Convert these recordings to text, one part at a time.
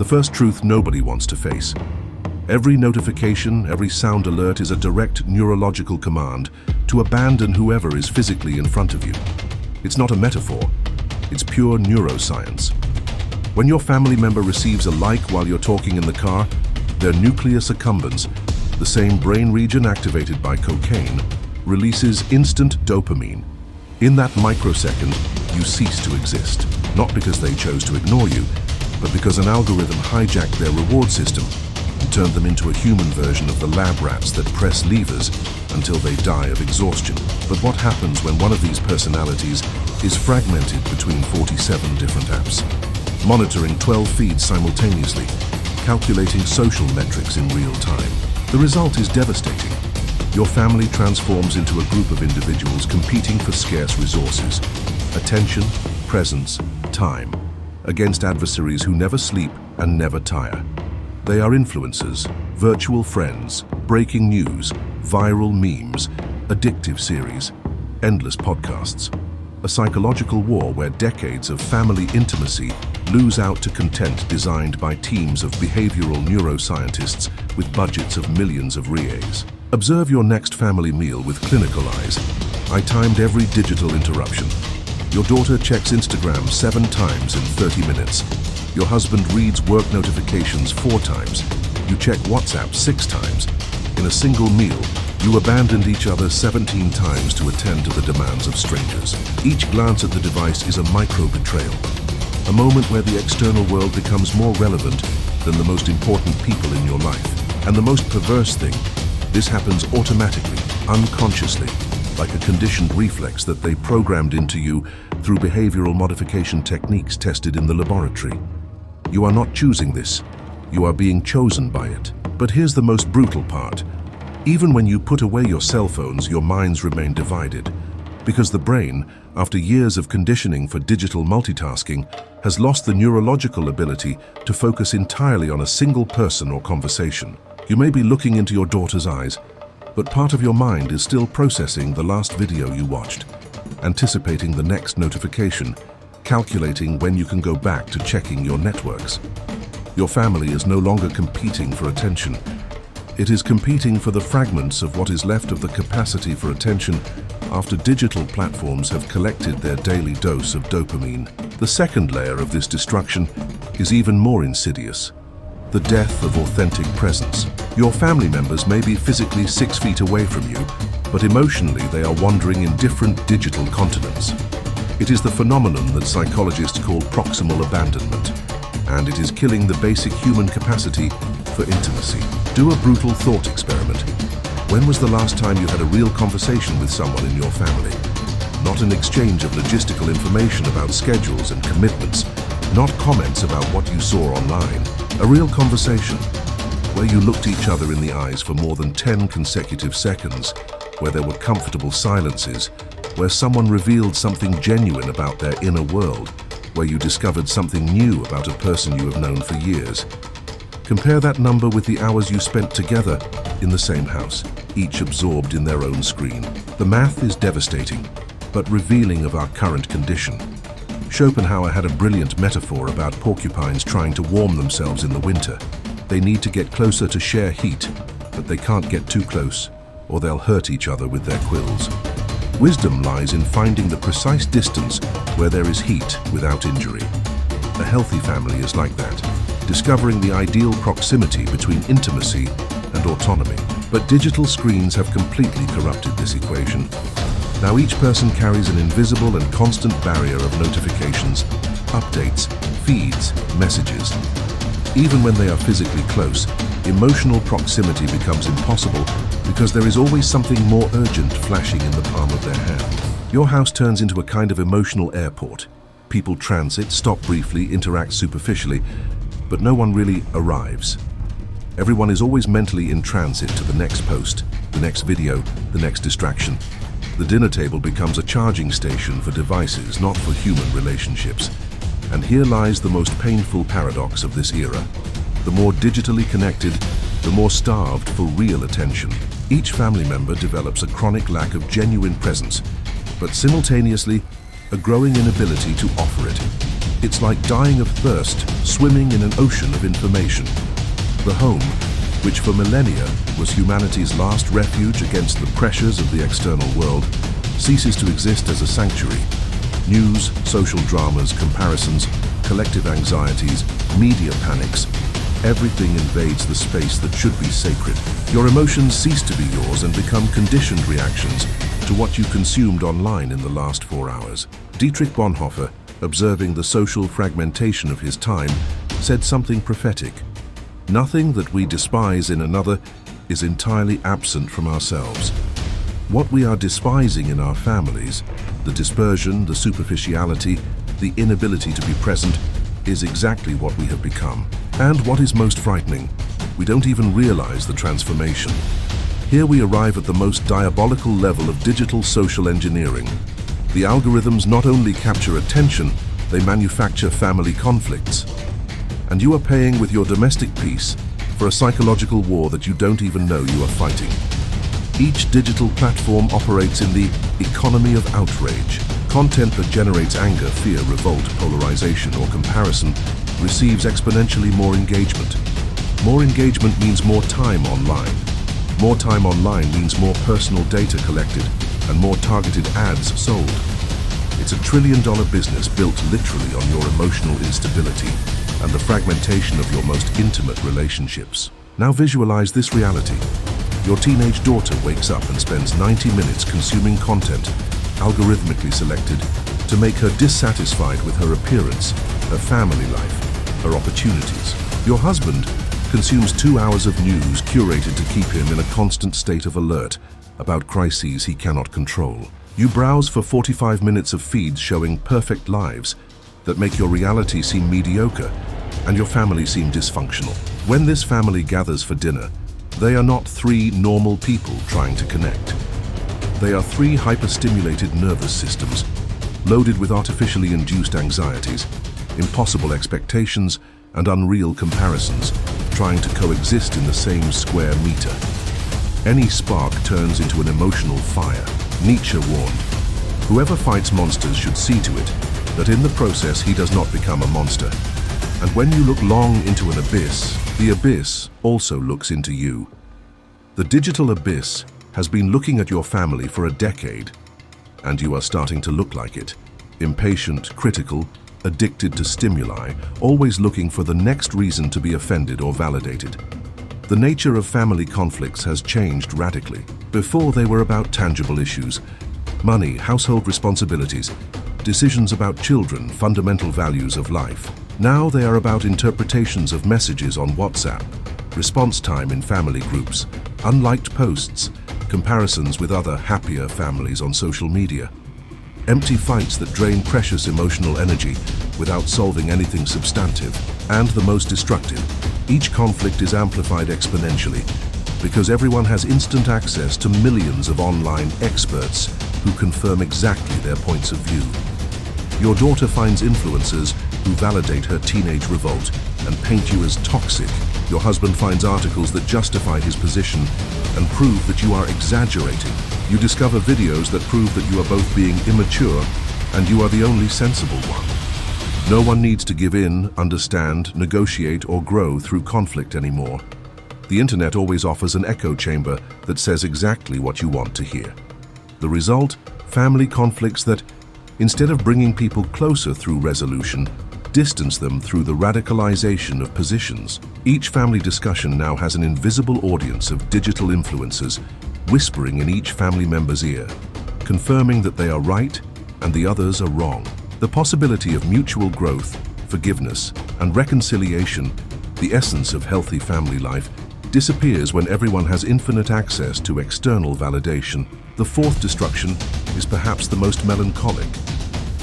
first truth nobody wants to face. Every notification, every sound alert is a direct neurological command to abandon whoever is physically in front of you. It's not a metaphor, it's pure neuroscience. When your family member receives a like while you're talking in the car, their nucleus accumbens, the same brain region activated by cocaine, releases instant dopamine. In that microsecond, you cease to exist, not because they chose to ignore you, but because an algorithm hijacked their reward system and turned them into a human version of the lab rats that press levers until they die of exhaustion. But what happens when one of these personalities is fragmented between 47 different apps, monitoring 12 feeds simultaneously, calculating social metrics in real time? The result is devastating. Your family transforms into a group of individuals competing for scarce resources, attention, presence, time, against adversaries who never sleep and never tire. They are influencers, virtual friends, breaking news, viral memes, addictive series, endless podcasts. A psychological war where decades of family intimacy lose out to content designed by teams of behavioral neuroscientists with budgets of millions of reais. Observe your next family meal with clinical eyes. I timed every digital interruption. Your daughter checks Instagram 7 times in 30 minutes. Your husband reads work notifications 4 times. You check WhatsApp 6 times. In a single meal, you abandoned each other 17 times to attend to the demands of strangers. Each glance at the device is a micro-betrayal, a moment where the external world becomes more relevant than the most important people in your life. And the most perverse thing, this happens automatically, unconsciously, like a conditioned reflex that they programmed into you through behavioral modification techniques tested in the laboratory. You are not choosing this, you are being chosen by it. But here's the most brutal part. Even when you put away your cell phones, your minds remain divided, because the brain, after years of conditioning for digital multitasking, has lost the neurological ability to focus entirely on a single person or conversation. You may be looking into your daughter's eyes, but part of your mind is still processing the last video you watched, anticipating the next notification, calculating when you can go back to checking your networks. Your family is no longer competing for attention. It is competing for the fragments of what is left of the capacity for attention after digital platforms have collected their daily dose of dopamine. The second layer of this destruction is even more insidious: the death of authentic presence. Your family members may be physically 6 feet away from you, but emotionally they are wandering in different digital continents. It is the phenomenon that psychologists call proximal abandonment, and it is killing the basic human capacity for intimacy. Do a brutal thought experiment. When was the last time you had a real conversation with someone in your family? Not an exchange of logistical information about schedules and commitments, not comments about what you saw online. A real conversation where you looked each other in the eyes for more than 10 consecutive seconds, where there were comfortable silences, where someone revealed something genuine about their inner world, where you discovered something new about a person you have known for years. Compare that number with the hours you spent together in the same house, each absorbed in their own screen. The math is devastating, but revealing of our current condition. Schopenhauer had a brilliant metaphor about porcupines trying to warm themselves in the winter. They need to get closer to share heat, but they can't get too close, or they'll hurt each other with their quills. Wisdom lies in finding the precise distance where there is heat without injury. A healthy family is like that, discovering the ideal proximity between intimacy and autonomy. But digital screens have completely corrupted this equation. Now each person carries an invisible and constant barrier of notifications, updates, feeds, messages. Even when they are physically close, emotional proximity becomes impossible because there is always something more urgent flashing in the palm of their hand. Your house turns into a kind of emotional airport. People transit, stop briefly, interact superficially, but no one really arrives. Everyone is always mentally in transit to the next post, the next video, the next distraction. The dinner table becomes a charging station for devices, not for human relationships. And here lies the most painful paradox of this era. The more digitally connected, the more starved for real attention. Each family member develops a chronic lack of genuine presence, but simultaneously, a growing inability to offer it. It's like dying of thirst, swimming in an ocean of information. The home, which for millennia was humanity's last refuge against the pressures of the external world, ceases to exist as a sanctuary. News, social dramas, comparisons, collective anxieties, media panics, everything invades the space that should be sacred. Your emotions cease to be yours and become conditioned reactions to what you consumed online in the last 4 hours. Dietrich Bonhoeffer, observing the social fragmentation of his time, said something prophetic. Nothing that we despise in another is entirely absent from ourselves. What we are despising in our families, the dispersion, the superficiality, the inability to be present, is exactly what we have become. And what is most frightening, we don't even realize the transformation. Here we arrive at the most diabolical level of digital social engineering. The algorithms not only capture attention, they manufacture family conflicts. And you are paying with your domestic peace for a psychological war that you don't even know you are fighting. Each digital platform operates in the economy of outrage. Content that generates anger, fear, revolt, polarization, or comparison receives exponentially more engagement. More engagement means more time online. More time online means more personal data collected and more targeted ads sold. It's a trillion-dollar business built literally on your emotional instability and the fragmentation of your most intimate relationships. Now visualize this reality. Your teenage daughter wakes up and spends 90 minutes consuming content, algorithmically selected, to make her dissatisfied with her appearance, her family life, her opportunities. Your husband consumes 2 hours of news curated to keep him in a constant state of alert about crises he cannot control. You browse for 45 minutes of feeds showing perfect lives that make your reality seem mediocre and your family seem dysfunctional. When this family gathers for dinner, they are not 3 normal people trying to connect. They are 3 hyperstimulated nervous systems, loaded with artificially induced anxieties, impossible expectations, and unreal comparisons, trying to coexist in the same square meter. Any spark turns into an emotional fire. Nietzsche warned, "Whoever fights monsters should see to it that in the process he does not become a monster." And when you look long into an abyss, the abyss also looks into you. The digital abyss has been looking at your family for a decade, and you are starting to look like it. Impatient, critical, addicted to stimuli, always looking for the next reason to be offended or validated. The nature of family conflicts has changed radically. Before, they were about tangible issues: money, household responsibilities, decisions about children, fundamental values of life. Now they are about interpretations of messages on WhatsApp, response time in family groups, unliked posts, comparisons with other happier families on social media. Empty fights that drain precious emotional energy without solving anything substantive. And the most destructive, each conflict is amplified exponentially because everyone has instant access to millions of online experts who confirm exactly their points of view. Your daughter finds influencers who validate her teenage revolt and paint you as toxic. Your husband finds articles that justify his position and prove that you are exaggerating. You discover videos that prove that you are both being immature and you are the only sensible one. No one needs to give in, understand, negotiate, or grow through conflict anymore. The internet always offers an echo chamber that says exactly what you want to hear. The result? Family conflicts that, instead of bringing people closer through resolution, distance them through the radicalization of positions. Each family discussion now has an invisible audience of digital influencers whispering in each family member's ear, confirming that they are right and the others are wrong. The possibility of mutual growth, forgiveness, and reconciliation, the essence of healthy family life, disappears when everyone has infinite access to external validation. The fourth destruction is perhaps the most melancholic.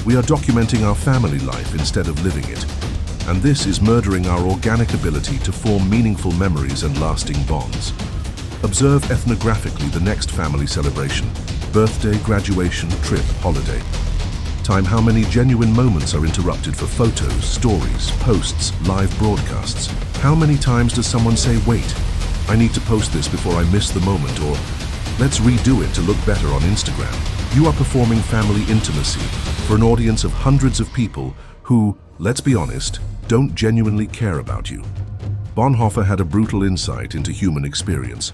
We are documenting our family life instead of living it, and this is murdering our organic ability to form meaningful memories and lasting bonds. Observe ethnographically the next family celebration: birthday, graduation, trip, holiday. Time how many genuine moments are interrupted for photos, stories, posts, live broadcasts. How many times does someone say, "Wait, I need to post this before I miss the moment," or "Let's redo it to look better on Instagram"? You are performing family intimacy for an audience of hundreds of people who, let's be honest, don't genuinely care about you. Bonhoeffer had a brutal insight into human experience.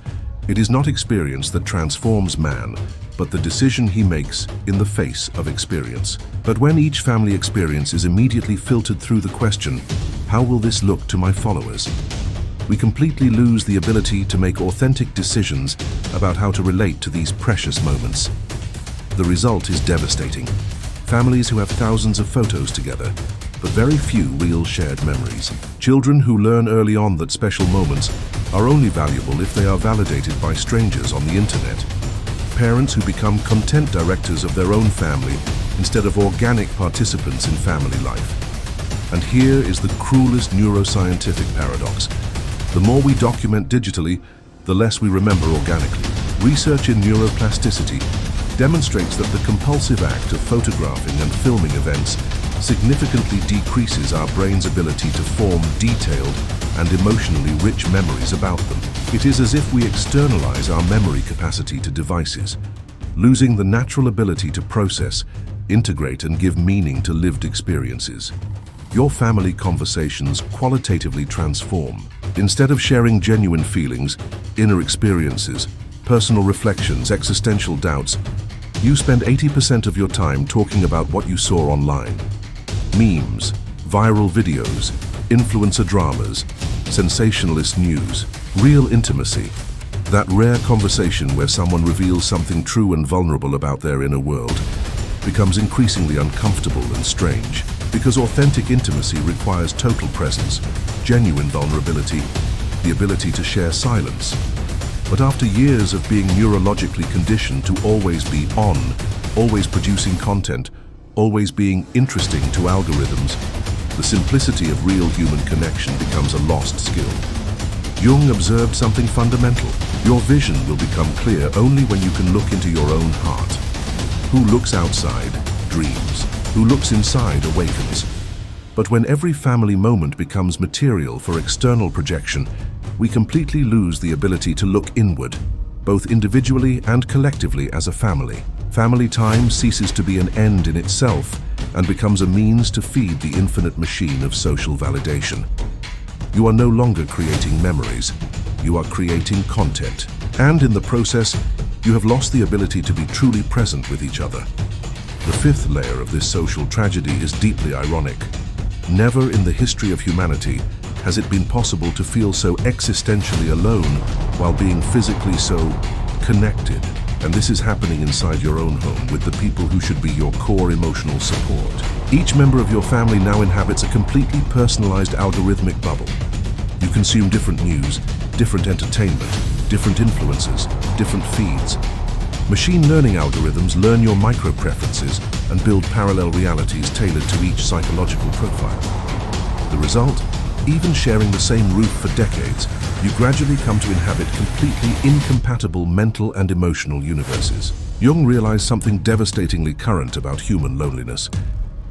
It is not experience that transforms man, but the decision he makes in the face of experience. But when each family experience is immediately filtered through the question, how will this look to my followers? We completely lose the ability to make authentic decisions about how to relate to these precious moments. The result is devastating. Families who have thousands of photos together, but very few real shared memories. Children who learn early on that special moments are only valuable if they are validated by strangers on the internet. Parents who become content directors of their own family instead of organic participants in family life. And here is the cruelest neuroscientific paradox. The more we document digitally, the less we remember organically. Research in neuroplasticity demonstrates that the compulsive act of photographing and filming events significantly decreases our brain's ability to form detailed and emotionally rich memories about them. It is as if we externalize our memory capacity to devices, losing the natural ability to process, integrate, and give meaning to lived experiences. Your family conversations qualitatively transform. Instead of sharing genuine feelings, inner experiences, personal reflections, existential doubts, you spend 80% of your time talking about what you saw online. Memes, viral videos, influencer dramas, sensationalist news, real intimacy, that rare conversation where someone reveals something true and vulnerable about their inner world, becomes increasingly uncomfortable and strange, because authentic intimacy requires total presence, genuine vulnerability, the ability to share silence. But after years of being neurologically conditioned to always be on, always producing content, always being interesting to algorithms, the simplicity of real human connection becomes a lost skill. Jung observed something fundamental. Your vision will become clear only when you can look into your own heart. Who looks outside, dreams. Who looks inside, awakens. But when every family moment becomes material for external projection, we completely lose the ability to look inward, both individually and collectively as a family. Family time ceases to be an end in itself and becomes a means to feed the infinite machine of social validation. You are no longer creating memories, you are creating content. And in the process, you have lost the ability to be truly present with each other. The fifth layer of this social tragedy is deeply ironic. Never in the history of humanity has it been possible to feel so existentially alone while being physically so connected. And this is happening inside your own home with the people who should be your core emotional support. Each member of your family now inhabits a completely personalized algorithmic bubble. You consume different news, different entertainment, different influences, different feeds. Machine learning algorithms learn your micro-preferences and build parallel realities tailored to each psychological profile. The result? Even sharing the same roof for decades, you gradually come to inhabit completely incompatible mental and emotional universes. Jung realized something devastatingly current about human loneliness.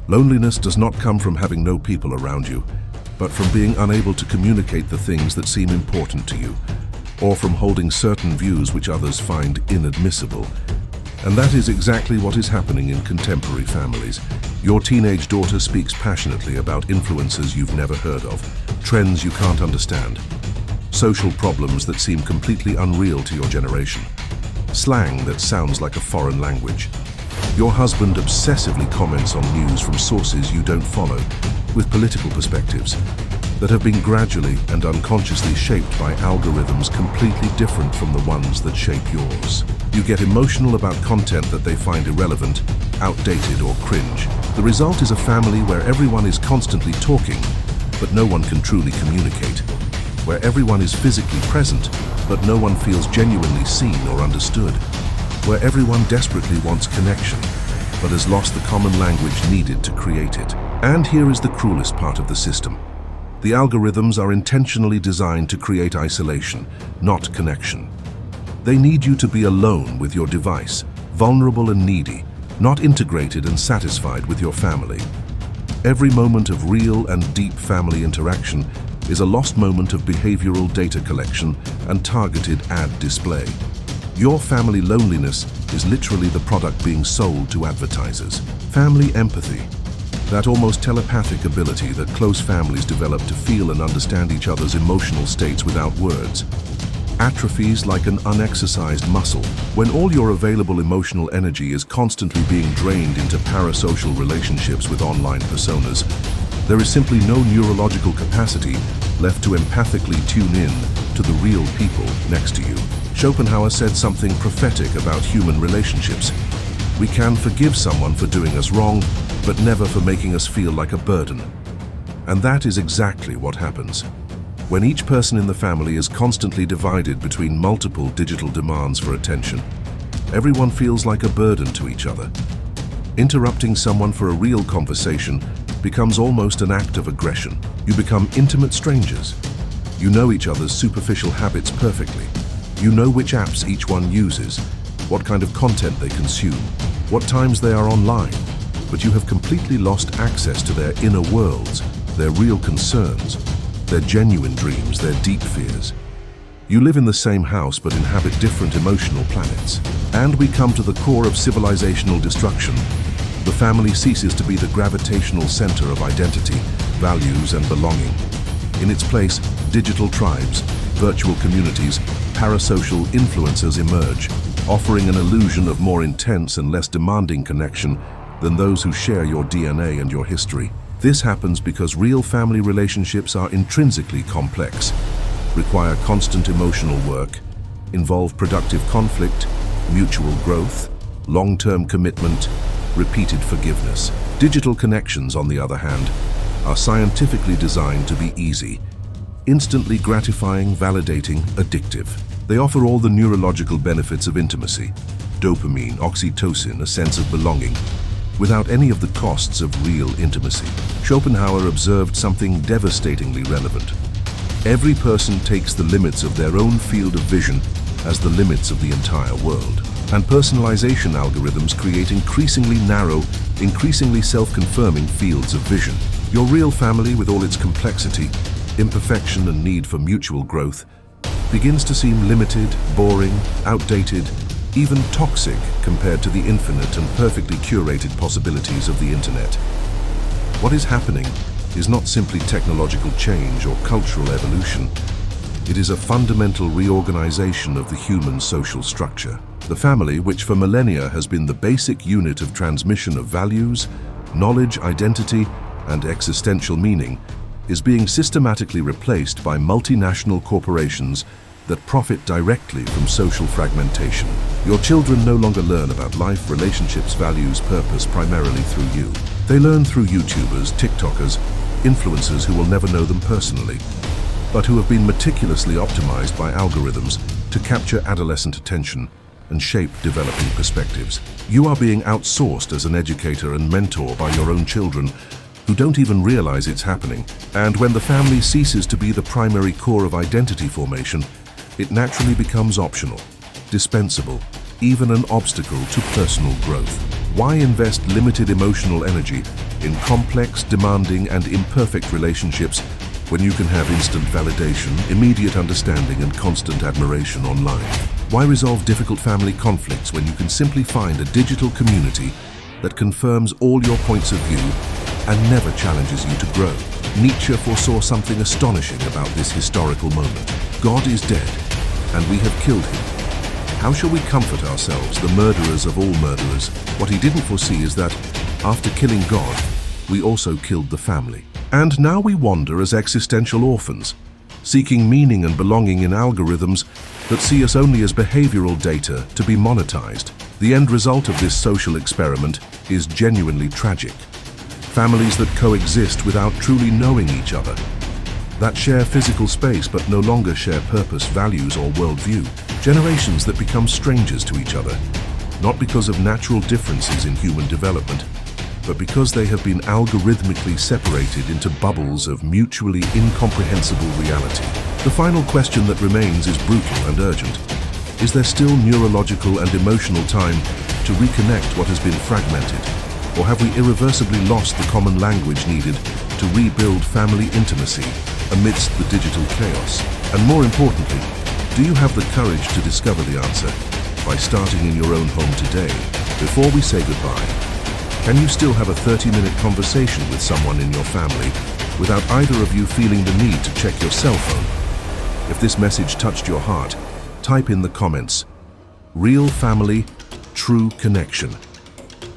Loneliness does not come from having no people around you, but from being unable to communicate the things that seem important to you, or from holding certain views which others find inadmissible. And that is exactly what is happening in contemporary families. Your teenage daughter speaks passionately about influences you've never heard of, trends you can't understand, social problems that seem completely unreal to your generation, slang that sounds like a foreign language. Your husband obsessively comments on news from sources you don't follow, with political perspectives that have been gradually and unconsciously shaped by algorithms completely different from the ones that shape yours. You get emotional about content that they find irrelevant, outdated, or cringe. The result is a family where everyone is constantly talking, but no one can truly communicate. Where everyone is physically present, but no one feels genuinely seen or understood. Where everyone desperately wants connection, but has lost the common language needed to create it. And here is the cruelest part of the system. The algorithms are intentionally designed to create isolation, not connection. They need you to be alone with your device, vulnerable and needy, not integrated and satisfied with your family. Every moment of real and deep family interaction is a lost moment of behavioral data collection and targeted ad display. Your family loneliness is literally the product being sold to advertisers. Family empathy. That almost telepathic ability that close families develop to feel and understand each other's emotional states without words, atrophies like an unexercised muscle. When all your available emotional energy is constantly being drained into parasocial relationships with online personas, there is simply no neurological capacity left to empathically tune in to the real people next to you. Schopenhauer said something prophetic about human relationships. We can forgive someone for doing us wrong, but never for making us feel like a burden. And that is exactly what happens. When each person in the family is constantly divided between multiple digital demands for attention, everyone feels like a burden to each other. Interrupting someone for a real conversation becomes almost an act of aggression. You become intimate strangers. You know each other's superficial habits perfectly. You know which apps each one uses, what kind of content they consume, what times they are online, but you have completely lost access to their inner worlds, their real concerns, their genuine dreams, their deep fears. You live in the same house but inhabit different emotional planets. And we come to the core of civilizational destruction. The family ceases to be the gravitational center of identity, values, and belonging. In its place, digital tribes, virtual communities, parasocial influencers emerge, offering an illusion of more intense and less demanding connection than those who share your DNA and your history. This happens because real family relationships are intrinsically complex, require constant emotional work, involve productive conflict, mutual growth, long-term commitment, repeated forgiveness. Digital connections, on the other hand, are scientifically designed to be easy, instantly gratifying, validating, addictive. They offer all the neurological benefits of intimacy: dopamine, oxytocin, a sense of belonging, without any of the costs of real intimacy. Schopenhauer observed something devastatingly relevant. Every person takes the limits of their own field of vision as the limits of the entire world. And personalization algorithms create increasingly narrow, increasingly self-confirming fields of vision. Your real family, with all its complexity, imperfection, and need for mutual growth, begins to seem limited, boring, outdated, even toxic compared to the infinite and perfectly curated possibilities of the internet. What is happening is not simply technological change or cultural evolution. It is a fundamental reorganization of the human social structure. The family, which for millennia has been the basic unit of transmission of values, knowledge, identity, and existential meaning, is being systematically replaced by multinational corporations that profit directly from social fragmentation. Your children no longer learn about life, relationships, values, purpose primarily through you. They learn through YouTubers, TikTokers, influencers who will never know them personally, but who have been meticulously optimized by algorithms to capture adolescent attention and shape developing perspectives. You are being outsourced as an educator and mentor by your own children, who don't even realize it's happening. And when the family ceases to be the primary core of identity formation, it naturally becomes optional, dispensable, even an obstacle to personal growth. Why invest limited emotional energy in complex, demanding, and imperfect relationships when you can have instant validation, immediate understanding, and constant admiration online? Why resolve difficult family conflicts when you can simply find a digital community that confirms all your points of view and never challenges you to grow? Nietzsche foresaw something astonishing about this historical moment. God is dead, and we have killed him. How shall we comfort ourselves, the murderers of all murderers? What he didn't foresee is that, after killing God, we also killed the family. And now we wander as existential orphans, seeking meaning and belonging in algorithms that see us only as behavioral data to be monetized. The end result of this social experiment is genuinely tragic. Families that coexist without truly knowing each other, that share physical space but no longer share purpose, values, or worldview. Generations that become strangers to each other, not because of natural differences in human development, but because they have been algorithmically separated into bubbles of mutually incomprehensible reality. The final question that remains is brutal and urgent. Is there still neurological and emotional time to reconnect what has been fragmented? Or have we irreversibly lost the common language needed to rebuild family intimacy amidst the digital chaos? And more importantly, do you have the courage to discover the answer by starting in your own home today? Before we say goodbye, Can you still have a 30-minute conversation with someone in your family without either of you feeling the need to check your cell phone? If this message touched your heart, type in the comments, "Real family, true connection."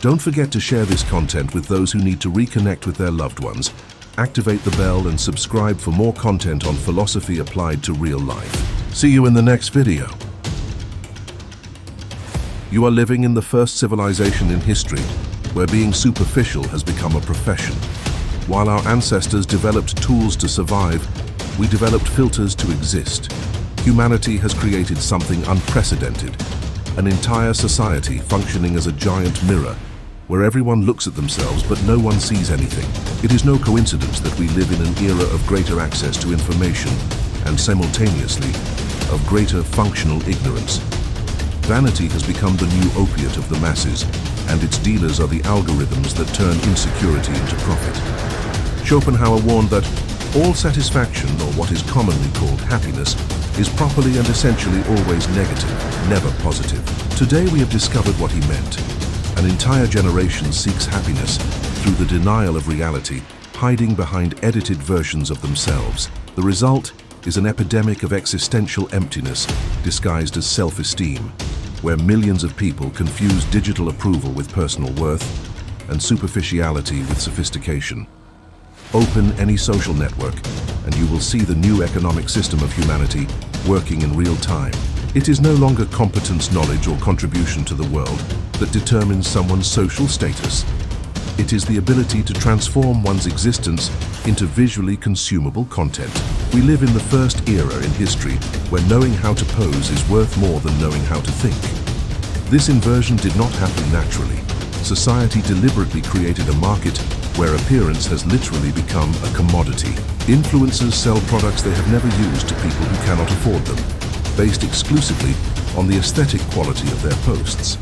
Don't forget to share this content with those who need to reconnect with their loved ones. Activate the bell and subscribe for more content on philosophy applied to real life. See you in the next video. You are living in the first civilization in history where being superficial has become a profession. While our ancestors developed tools to survive, we developed filters to exist. Humanity has created something unprecedented, an entire society functioning as a giant mirror, where everyone looks at themselves but no one sees anything. It is no coincidence that we live in an era of greater access to information and simultaneously of greater functional ignorance. Vanity has become the new opiate of the masses, and its dealers are the algorithms that turn insecurity into profit. Schopenhauer warned that all satisfaction, or what is commonly called happiness, is properly and essentially always negative, never positive. Today we have discovered what he meant. An entire generation seeks happiness through the denial of reality, hiding behind edited versions of themselves. The result is an epidemic of existential emptiness disguised as self-esteem, where millions of people confuse digital approval with personal worth and superficiality with sophistication. Open any social network and you will see the new economic system of humanity working in real time. It is no longer competence, knowledge, or contribution to the world that determines someone's social status. It is the ability to transform one's existence into visually consumable content. We live in the first era in history where knowing how to pose is worth more than knowing how to think. This inversion did not happen naturally. Society deliberately created a market where appearance has literally become a commodity. Influencers sell products they have never used to people who cannot afford them, based exclusively on the aesthetic quality of their posts.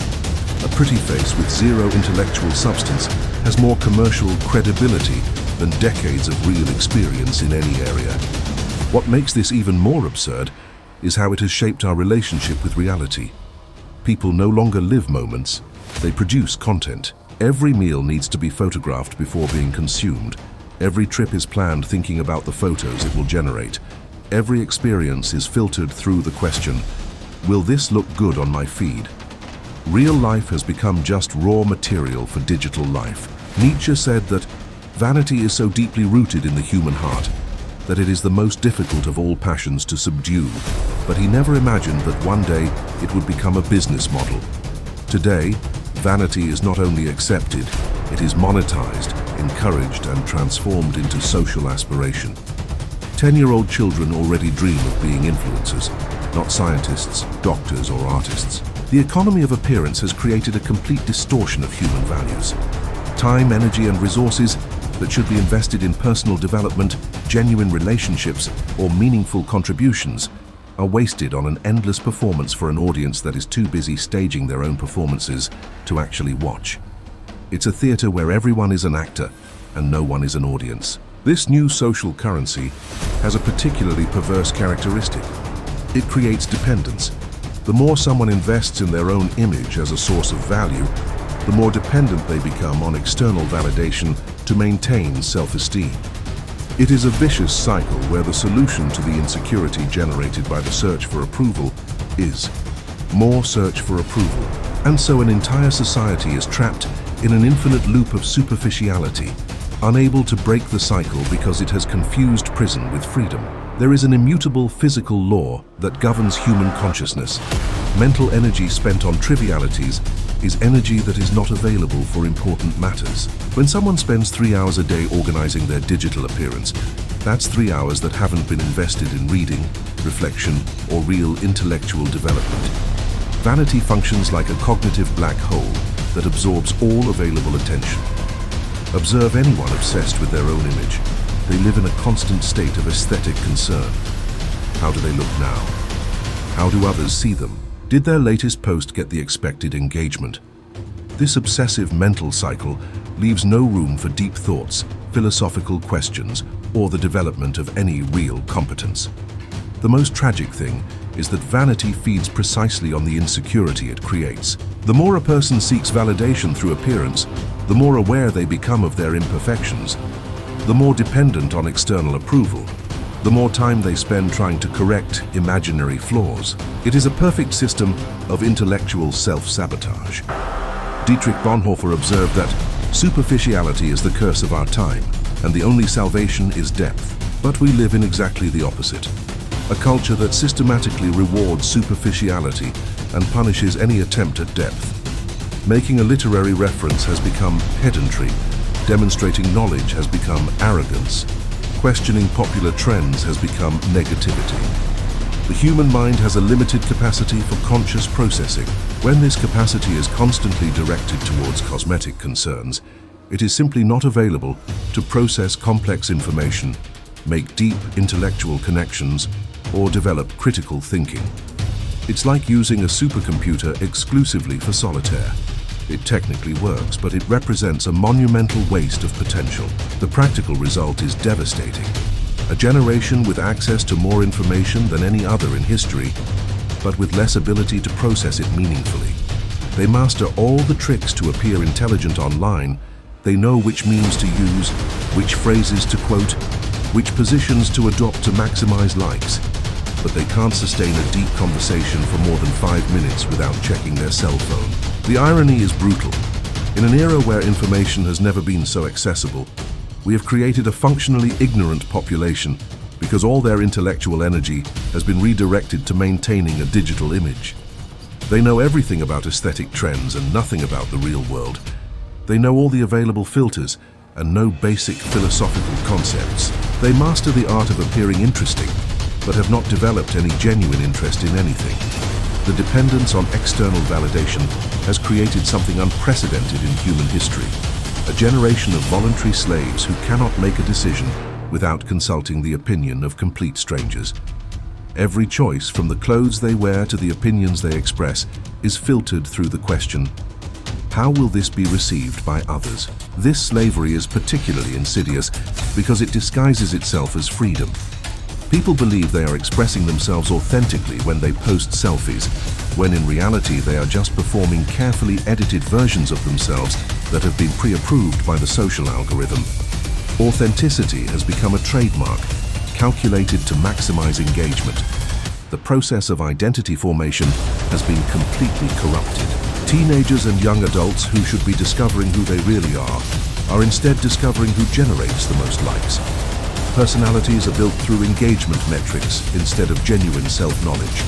A pretty face with zero intellectual substance has more commercial credibility than decades of real experience in any area. What makes this even more absurd is how it has shaped our relationship with reality. People no longer live moments, they produce content. Every meal needs to be photographed before being consumed. Every trip is planned thinking about the photos it will generate. Every experience is filtered through the question, will this look good on my feed? Real life has become just raw material for digital life. Nietzsche said that vanity is so deeply rooted in the human heart that it is the most difficult of all passions to subdue, but he never imagined that one day it would become a business model. Today, vanity is not only accepted, it is monetized, encouraged, and transformed into social aspiration. 10-year-old children already dream of being influencers, not scientists, doctors, or artists. The economy of appearance has created a complete distortion of human values. Time, energy, and resources that should be invested in personal development, genuine relationships, or meaningful contributions are wasted on an endless performance for an audience that is too busy staging their own performances to actually watch. It's a theater where everyone is an actor and no one is an audience. This new social currency has a particularly perverse characteristic. It creates dependence. The more someone invests in their own image as a source of value, the more dependent they become on external validation to maintain self-esteem. It is a vicious cycle where the solution to the insecurity generated by the search for approval is more search for approval. And so an entire society is trapped in an infinite loop of superficiality, unable to break the cycle because it has confused prison with freedom. There is an immutable physical law that governs human consciousness. Mental energy spent on trivialities is energy that is not available for important matters. When someone spends 3 hours a day organizing their digital appearance, that's 3 hours that haven't been invested in reading, reflection, or real intellectual development. Vanity functions like a cognitive black hole that absorbs all available attention. Observe anyone obsessed with their own image. They live in a constant state of aesthetic concern. How do they look now? How do others see them? Did their latest post get the expected engagement? This obsessive mental cycle leaves no room for deep thoughts, philosophical questions, or the development of any real competence. The most tragic thing is that vanity feeds precisely on the insecurity it creates. The more a person seeks validation through appearance, the more aware they become of their imperfections, the more dependent on external approval, the more time they spend trying to correct imaginary flaws. It is a perfect system of intellectual self-sabotage. Dietrich Bonhoeffer observed that superficiality is the curse of our time, and the only salvation is depth. But we live in exactly the opposite. A culture that systematically rewards superficiality and punishes any attempt at depth. Making a literary reference has become pedantry. Demonstrating knowledge has become arrogance. Questioning popular trends has become negativity. The human mind has a limited capacity for conscious processing. When this capacity is constantly directed towards cosmetic concerns, it is simply not available to process complex information, make deep intellectual connections, or develop critical thinking. It's like using a supercomputer exclusively for solitaire. It technically works, but it represents a monumental waste of potential. The practical result is devastating. A generation with access to more information than any other in history, but with less ability to process it meaningfully. They master all the tricks to appear intelligent online. They know which memes to use, which phrases to quote, which positions to adopt to maximize likes. But they can't sustain a deep conversation for more than 5 minutes without checking their cell phone. The irony is brutal. In an era where information has never been so accessible, we have created a functionally ignorant population because all their intellectual energy has been redirected to maintaining a digital image. They know everything about aesthetic trends and nothing about the real world. They know all the available filters and no basic philosophical concepts. They master the art of appearing interesting, but have not developed any genuine interest in anything. The dependence on external validation has created something unprecedented in human history. A generation of voluntary slaves who cannot make a decision without consulting the opinion of complete strangers. Every choice, from the clothes they wear to the opinions they express, is filtered through the question, how will this be received by others? This slavery is particularly insidious because it disguises itself as freedom. People believe they are expressing themselves authentically when they post selfies, when in reality they are just performing carefully edited versions of themselves that have been pre-approved by the social algorithm. Authenticity has become a trademark, calculated to maximize engagement. The process of identity formation has been completely corrupted. Teenagers and young adults who should be discovering who they really are instead discovering who generates the most likes. Personalities are built through engagement metrics instead of genuine self-knowledge.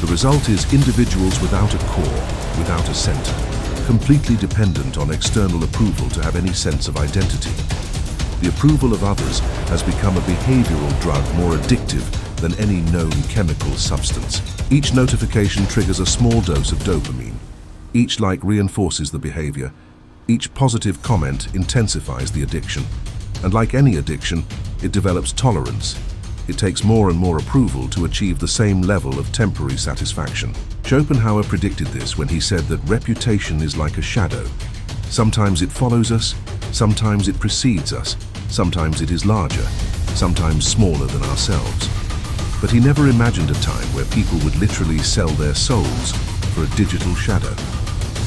The result is individuals without a core, without a center, completely dependent on external approval to have any sense of identity. The approval of others has become a behavioral drug more addictive than any known chemical substance. Each notification triggers a small dose of dopamine. Each like reinforces the behavior. Each positive comment intensifies the addiction. And like any addiction, it develops tolerance. It takes more and more approval to achieve the same level of temporary satisfaction. Schopenhauer predicted this when he said that reputation is like a shadow. Sometimes it follows us, sometimes it precedes us, sometimes it is larger, sometimes smaller than ourselves. But he never imagined a time where people would literally sell their souls for a digital shadow,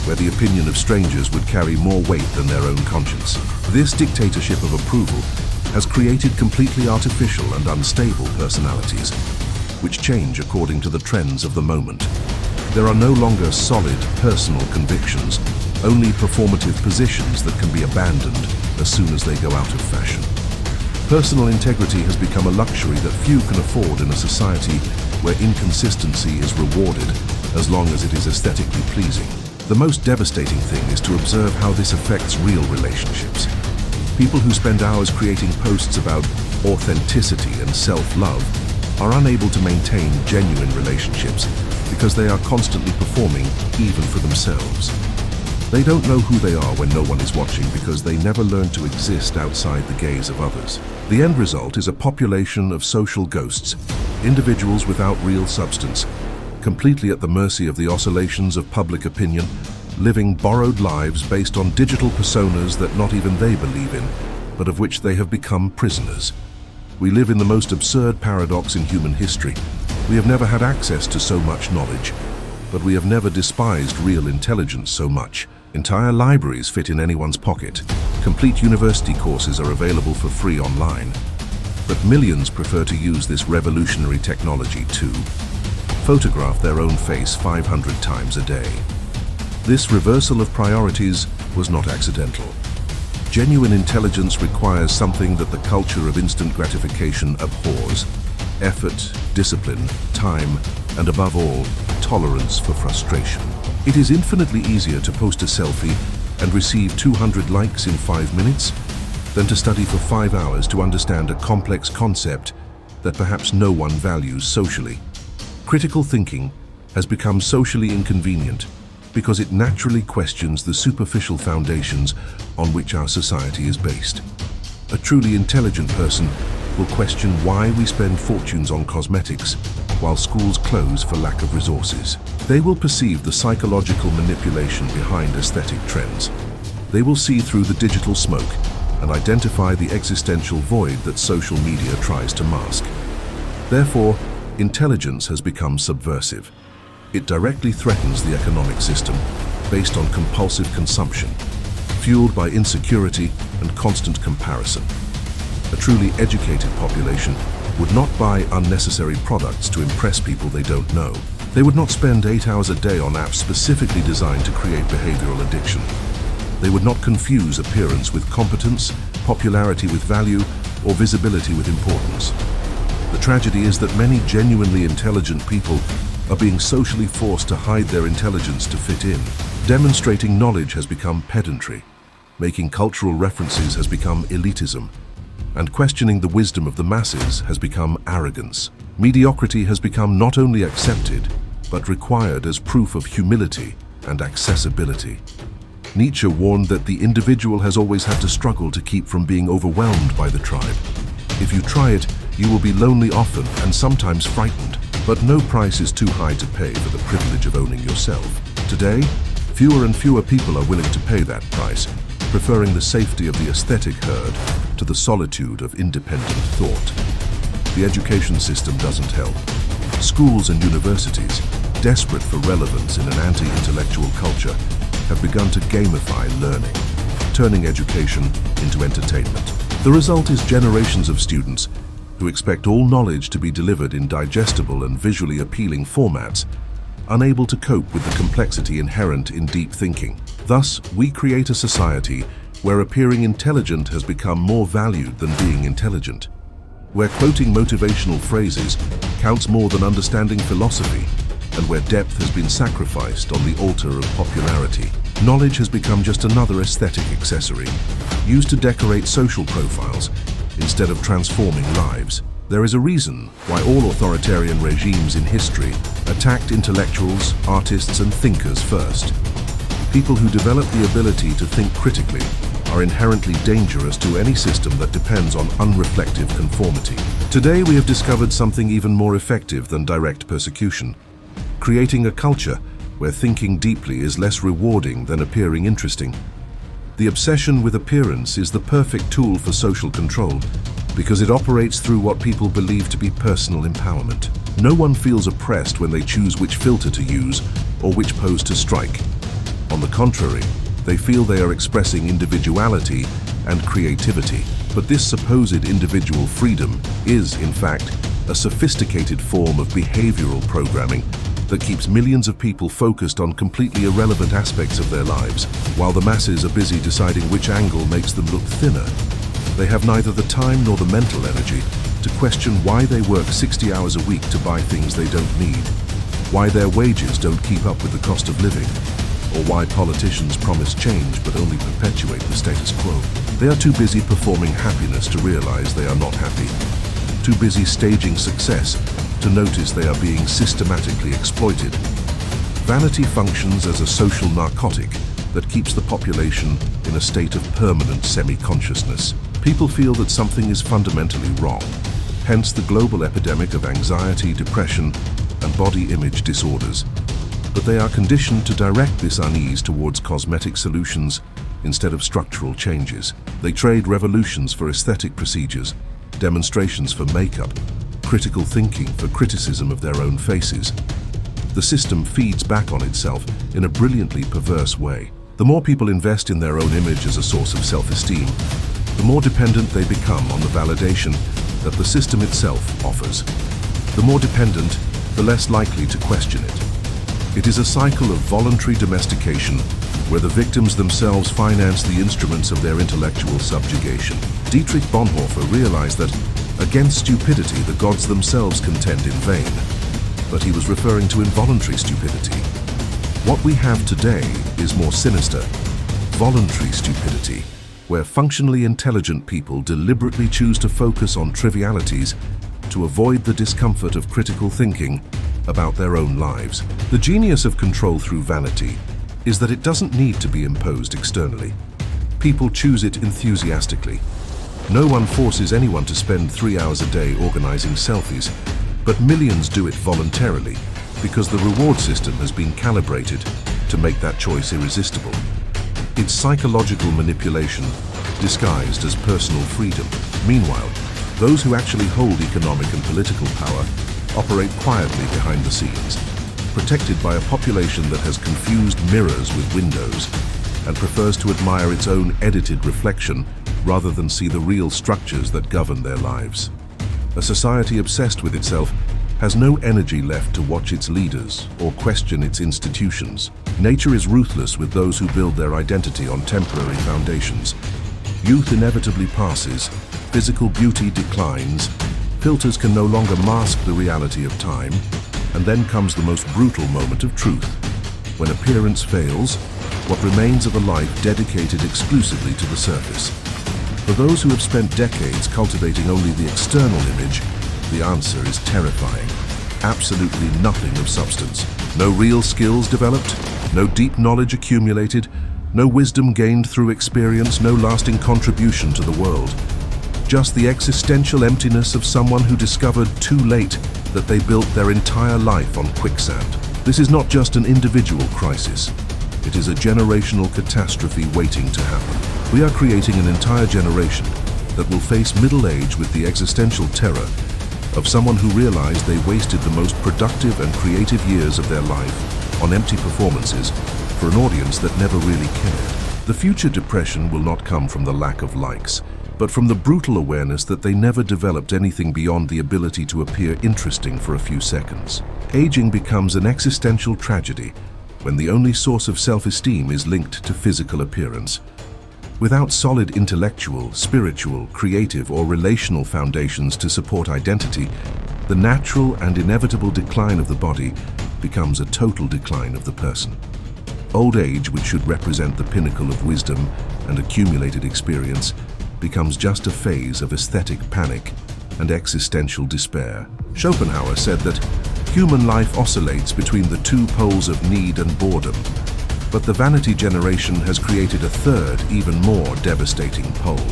where the opinion of strangers would carry more weight than their own conscience. This dictatorship of approval has created completely artificial and unstable personalities, which change according to the trends of the moment. There are no longer solid personal convictions, only performative positions that can be abandoned as soon as they go out of fashion. Personal integrity has become a luxury that few can afford in a society where inconsistency is rewarded as long as it is aesthetically pleasing. The most devastating thing is to observe how this affects real relationships. People who spend hours creating posts about authenticity and self-love are unable to maintain genuine relationships because they are constantly performing even for themselves. They don't know who they are when no one is watching because they never learned to exist outside the gaze of others. The end result is a population of social ghosts, individuals without real substance, completely at the mercy of the oscillations of public opinion, living borrowed lives based on digital personas that not even they believe in, but of which they have become prisoners. We live in the most absurd paradox in human history. We have never had access to so much knowledge, but we have never despised real intelligence so much. Entire libraries fit in anyone's pocket. Complete university courses are available for free online. But millions prefer to use this revolutionary technology to photograph their own face 500 times a day. This reversal of priorities was not accidental. Genuine intelligence requires something that the culture of instant gratification abhors: effort, discipline, time, and above all, tolerance for frustration. It is infinitely easier to post a selfie and receive 200 likes in 5 minutes than to study for 5 hours to understand a complex concept that perhaps no one values socially. Critical thinking has become socially inconvenient because it naturally questions the superficial foundations on which our society is based. A truly intelligent person will question why we spend fortunes on cosmetics while schools close for lack of resources. They will perceive the psychological manipulation behind aesthetic trends. They will see through the digital smoke and identify the existential void that social media tries to mask. Therefore, intelligence has become subversive. It directly threatens the economic system based on compulsive consumption, fueled by insecurity and constant comparison. A truly educated population would not buy unnecessary products to impress people they don't know. They would not spend 8 hours a day on apps specifically designed to create behavioral addiction. They would not confuse appearance with competence, popularity with value, or visibility with importance. The tragedy is that many genuinely intelligent people are being socially forced to hide their intelligence to fit in. Demonstrating knowledge has become pedantry. Making cultural references has become elitism. And questioning the wisdom of the masses has become arrogance. Mediocrity has become not only accepted, but required as proof of humility and accessibility. Nietzsche warned that the individual has always had to struggle to keep from being overwhelmed by the tribe. If you try it, you will be lonely often and sometimes frightened, but no price is too high to pay for the privilege of owning yourself. Today, fewer and fewer people are willing to pay that price, preferring the safety of the aesthetic herd to the solitude of independent thought. The education system doesn't help. Schools and universities, desperate for relevance in an anti-intellectual culture, have begun to gamify learning, turning education into entertainment. The result is generations of students who expect all knowledge to be delivered in digestible and visually appealing formats, unable to cope with the complexity inherent in deep thinking. Thus, we create a society where appearing intelligent has become more valued than being intelligent, where quoting motivational phrases counts more than understanding philosophy, and where depth has been sacrificed on the altar of popularity. Knowledge has become just another aesthetic accessory, used to decorate social profiles instead of transforming lives. There is a reason why all authoritarian regimes in history attacked intellectuals, artists, and thinkers first. People who develop the ability to think critically are inherently dangerous to any system that depends on unreflective conformity. Today we have discovered something even more effective than direct persecution: creating a culture where thinking deeply is less rewarding than appearing interesting. The obsession with appearance is the perfect tool for social control because it operates through what people believe to be personal empowerment. No one feels oppressed when they choose which filter to use or which pose to strike. On the contrary, they feel they are expressing individuality and creativity. But this supposed individual freedom is, in fact, a sophisticated form of behavioral programming that keeps millions of people focused on completely irrelevant aspects of their lives, while the masses are busy deciding which angle makes them look thinner. They have neither the time nor the mental energy to question why they work 60 hours a week to buy things they don't need, why their wages don't keep up with the cost of living, or why politicians promise change but only perpetuate the status quo. They are too busy performing happiness to realize they are not happy, too busy staging success to notice they are being systematically exploited. Vanity functions as a social narcotic that keeps the population in a state of permanent semi-consciousness. People feel that something is fundamentally wrong, hence the global epidemic of anxiety, depression, and body image disorders. But they are conditioned to direct this unease towards cosmetic solutions instead of structural changes. They trade revolutions for aesthetic procedures, demonstrations for makeup, critical thinking for criticism of their own faces. The system feeds back on itself in a brilliantly perverse way. The more people invest in their own image as a source of self-esteem, the more dependent they become on the validation that the system itself offers. The more dependent, the less likely to question it. It is a cycle of voluntary domestication where the victims themselves finance the instruments of their intellectual subjugation. Dietrich Bonhoeffer realized that against stupidity the gods themselves contend in vain, but he was referring to involuntary stupidity. What we have today is more sinister, voluntary stupidity, where functionally intelligent people deliberately choose to focus on trivialities to avoid the discomfort of critical thinking about their own lives. The genius of control through vanity is that it doesn't need to be imposed externally. People choose it enthusiastically. No one forces anyone to spend 3 hours a day organizing selfies, but millions do it voluntarily because the reward system has been calibrated to make that choice irresistible. It's psychological manipulation disguised as personal freedom. Meanwhile, those who actually hold economic and political power operate quietly behind the scenes, protected by a population that has confused mirrors with windows and prefers to admire its own edited reflection rather than see the real structures that govern their lives. A society obsessed with itself has no energy left to watch its leaders or question its institutions. Nature is ruthless with those who build their identity on temporary foundations. Youth inevitably passes, physical beauty declines, filters can no longer mask the reality of time, and then comes the most brutal moment of truth. When appearance fails, what remains of a life dedicated exclusively to the surface. For those who have spent decades cultivating only the external image, the answer is terrifying. Absolutely nothing of substance. No real skills developed, no deep knowledge accumulated, no wisdom gained through experience, no lasting contribution to the world. Just the existential emptiness of someone who discovered too late that they built their entire life on quicksand. This is not just an individual crisis. It is a generational catastrophe waiting to happen. We are creating an entire generation that will face middle age with the existential terror of someone who realized they wasted the most productive and creative years of their life on empty performances for an audience that never really cared. The future depression will not come from the lack of likes, but from the brutal awareness that they never developed anything beyond the ability to appear interesting for a few seconds. Aging becomes an existential tragedy when the only source of self-esteem is linked to physical appearance. Without solid intellectual, spiritual, creative, or relational foundations to support identity, the natural and inevitable decline of the body becomes a total decline of the person. Old age, which should represent the pinnacle of wisdom and accumulated experience, becomes just a phase of aesthetic panic and existential despair. Schopenhauer said that human life oscillates between the two poles of need and boredom, but the vanity generation has created a third, even more devastating pole: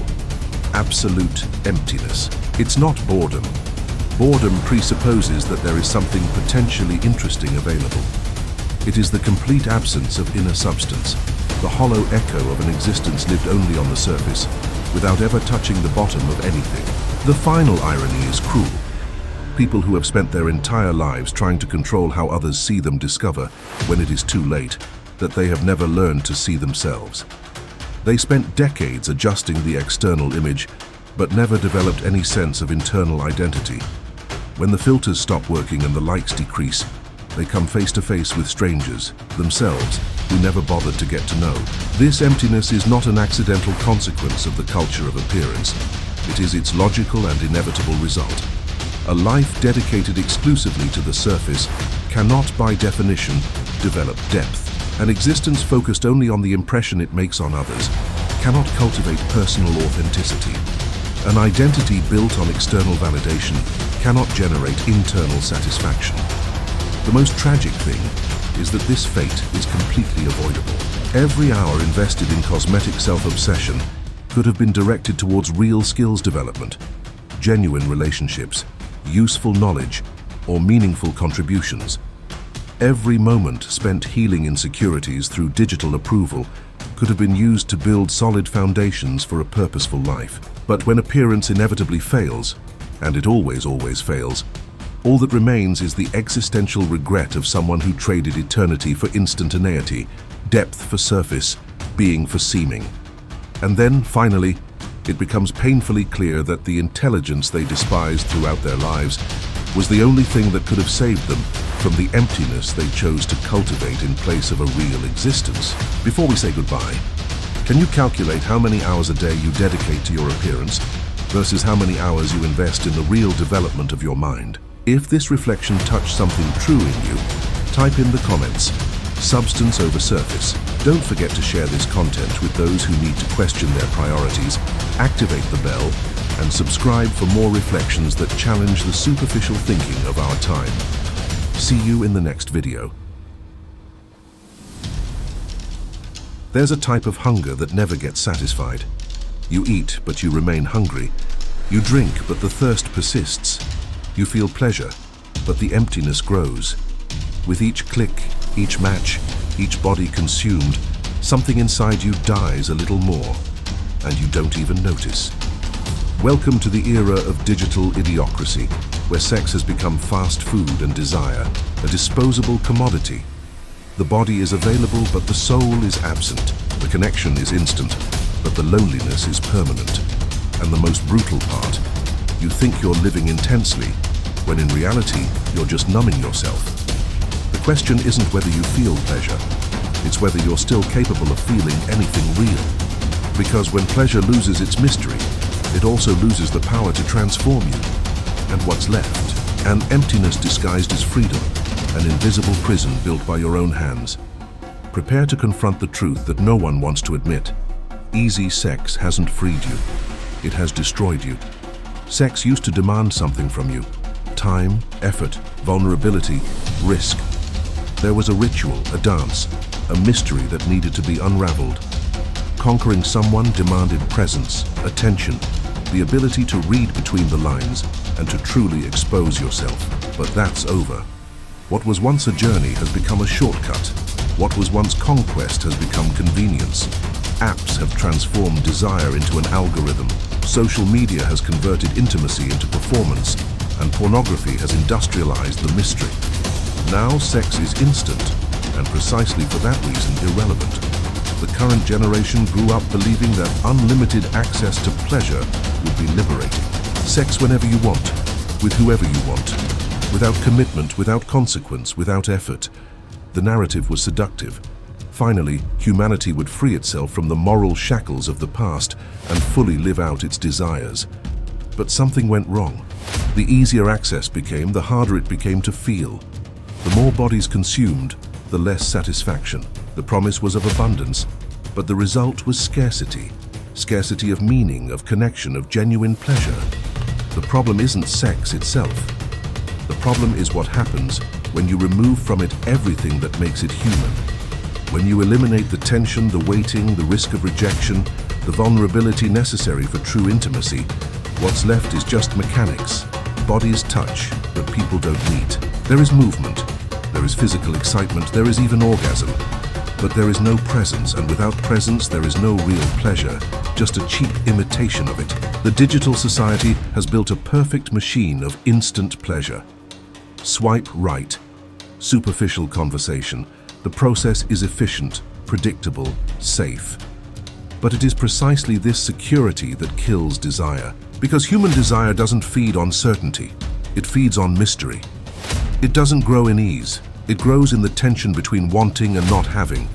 absolute emptiness. It's not boredom. Boredom presupposes that there is something potentially interesting available. It is the complete absence of inner substance, the hollow echo of an existence lived only on the surface, without ever touching the bottom of anything. The final irony is cruel. People who have spent their entire lives trying to control how others see them discover, when it is too late, that they have never learned to see themselves. They spent decades adjusting the external image, but never developed any sense of internal identity. When the filters stop working and the likes decrease, they come face to face with strangers, themselves, who never bothered to get to know. This emptiness is not an accidental consequence of the culture of appearance. It is its logical and inevitable result. A life dedicated exclusively to the surface cannot, by definition, develop depth. An existence focused only on the impression it makes on others cannot cultivate personal authenticity. An identity built on external validation cannot generate internal satisfaction. The most tragic thing is that this fate is completely avoidable. Every hour invested in cosmetic self-obsession could have been directed towards real skills development, genuine relationships, useful knowledge, or meaningful contributions. Every moment spent healing insecurities through digital approval could have been used to build solid foundations for a purposeful life. But when appearance inevitably fails, and it always fails. All that remains is the existential regret of someone who traded eternity for instantaneity, depth for surface, being for seeming. And then, finally, it becomes painfully clear that the intelligence they despised throughout their lives was the only thing that could have saved them from the emptiness they chose to cultivate in place of a real existence. Before we say goodbye, can you calculate how many hours a day you dedicate to your appearance versus how many hours you invest in the real development of your mind? If this reflection touched something true in you, type in the comments, substance over surface. Don't forget to share this content with those who need to question their priorities, activate the bell, and subscribe for more reflections that challenge the superficial thinking of our time. See you in the next video. There's a type of hunger that never gets satisfied. You eat, but you remain hungry. You drink, but the thirst persists. You feel pleasure, but the emptiness grows. With each click, each match, each body consumed, something inside you dies a little more, and you don't even notice. Welcome to the era of digital idiocracy, where sex has become fast food and desire, a disposable commodity. The body is available, but the soul is absent. The connection is instant, but the loneliness is permanent. And the most brutal part, you think you're living intensely, when in reality, you're just numbing yourself. The question isn't whether you feel pleasure, it's whether you're still capable of feeling anything real. Because when pleasure loses its mystery, it also loses the power to transform you. And what's left? An emptiness disguised as freedom, an invisible prison built by your own hands. Prepare to confront the truth that no one wants to admit. Easy sex hasn't freed you. It has destroyed you. Sex used to demand something from you. Time, effort, vulnerability, risk. There was a ritual, a dance, a mystery that needed to be unraveled. Conquering someone demanded presence, attention, the ability to read between the lines and to truly expose yourself. But that's over. What was once a journey has become a shortcut. What was once conquest has become convenience. Apps have transformed desire into an algorithm. Social media has converted intimacy into performance, and pornography has industrialized the mystery. Now sex is instant, and precisely for that reason irrelevant. The current generation grew up believing that unlimited access to pleasure would be liberating. Sex whenever you want, with whoever you want, without commitment, without consequence, without effort. The narrative was seductive. Finally, humanity would free itself from the moral shackles of the past and fully live out its desires. But something went wrong. The easier access became, the harder it became to feel. The more bodies consumed, the less satisfaction. The promise was of abundance, but the result was scarcity. Scarcity of meaning, of connection, of genuine pleasure. The problem isn't sex itself. The problem is what happens when you remove from it everything that makes it human. When you eliminate the tension, the waiting, the risk of rejection, the vulnerability necessary for true intimacy, what's left is just mechanics. Bodies touch, but people don't meet. There is movement, there is physical excitement, there is even orgasm. But there is no presence, and without presence there is no real pleasure, just a cheap imitation of it. The digital society has built a perfect machine of instant pleasure. Swipe right. Superficial conversation. The process is efficient, predictable, safe. But it is precisely this security that kills desire. Because human desire doesn't feed on certainty. It feeds on mystery. It doesn't grow in ease. It grows in the tension between wanting and not having.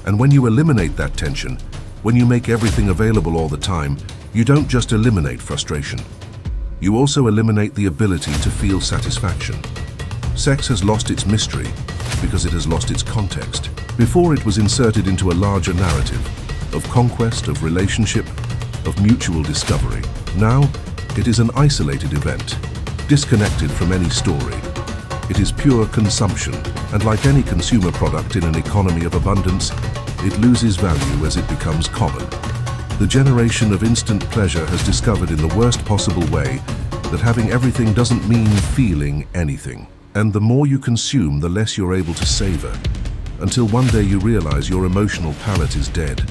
And when you eliminate that tension, when you make everything available all the time, you don't just eliminate frustration. You also eliminate the ability to feel satisfaction. Sex has lost its mystery because it has lost its context. Before, it was inserted into a larger narrative of conquest, of relationship, of mutual discovery. Now, it is an isolated event, disconnected from any story. It is pure consumption, and like any consumer product in an economy of abundance, it loses value as it becomes common. The generation of instant pleasure has discovered in the worst possible way that having everything doesn't mean feeling anything. And the more you consume, the less you're able to savor, until one day you realize your emotional palate is dead,